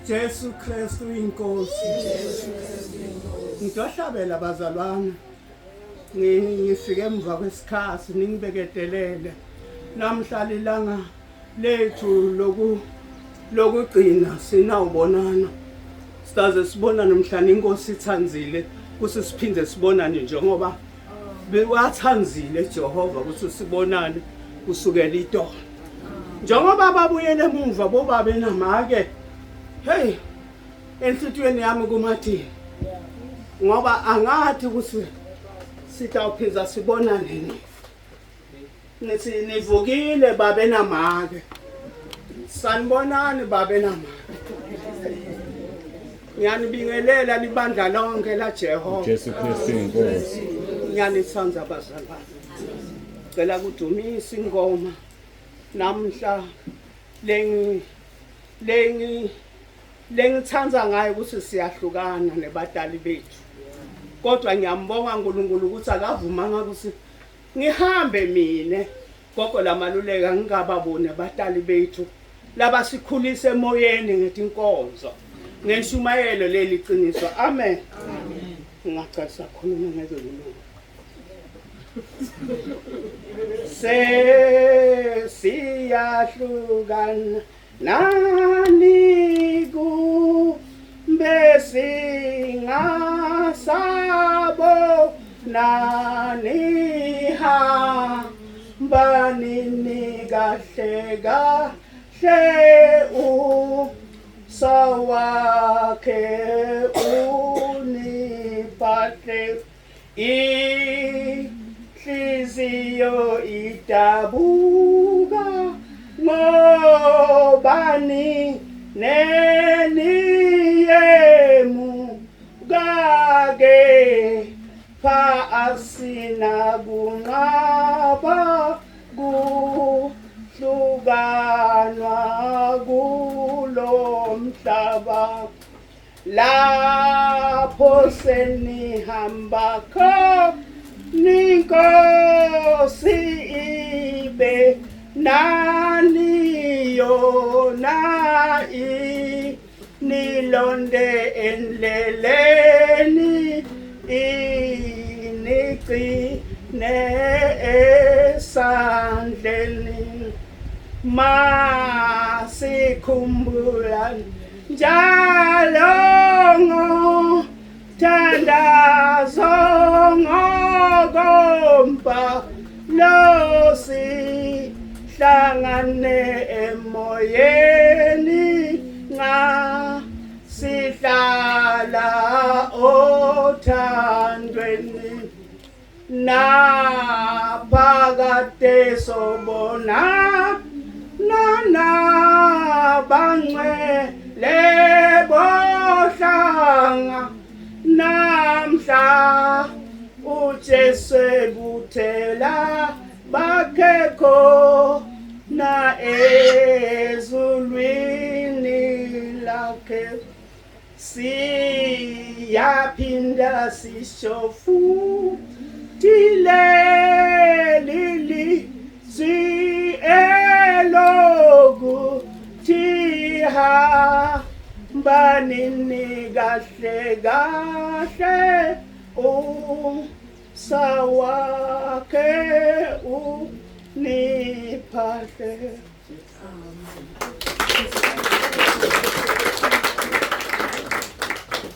Jesu Kristu inkosi. Ngizohlabela bazalwane. Ngifike emva kwesikhathi ningibekedelele. Namhla ilanga lethu lokugcina sinawubonana. Sizaze sibonane mhlanje inkosi ithanzile kuthi siphinde sibonane njengoba bewathanzile Jehova ukuthi sibonane kusukela idolo. Njengoba babuyele emuva bobabe namake. Hey, enhlitweni yami kumathini. Ngoba angathi ukuthi sitawuphinza sibonane nini. Nithi nivukile babe namake. Sanibonani babe namake. Ngiyanibingelela libandla lonke la Jehova. Jesu Kristu inkosi. Ngiyanithanda bazalwane. Cela kudumisa ingoma namhla lengithanda ngayo ukuthi siyahlukana nebadali bethu. Kodwa ngiyambonga uNkulunkulu ukuthi akavumanga ukuthi ngihambe mina gogo lamaluleka ngingababone abadali bethu laba sikhulise emoyeni ngetinkonzo ngeshumayelo leli qiniso. Amen. Amen. Ngicacisa khona ngezolungu. Siyahlukana nani kumbe singasabo nani hamba nini kahle kahle sawakhe uniphahle inhliziyo idabuka ngobani neniyemu kake pha asina kunqaba kuhlukanwa kulo mhlaba lapho senihamba khona ninkosi ibe nani yona nilonde endleleni inigcine esandleni masikhumbula njalo ngothandazo ngokompa losi hlangane emoyeni nga sihlala othandweni naphakade sobona bangcwele bohlanga namhla uJesu buthela bakekho na ezulwini lakhe siyaphinda sishofu tileli elogu tiha banini kahle kahle sawake uniphahle.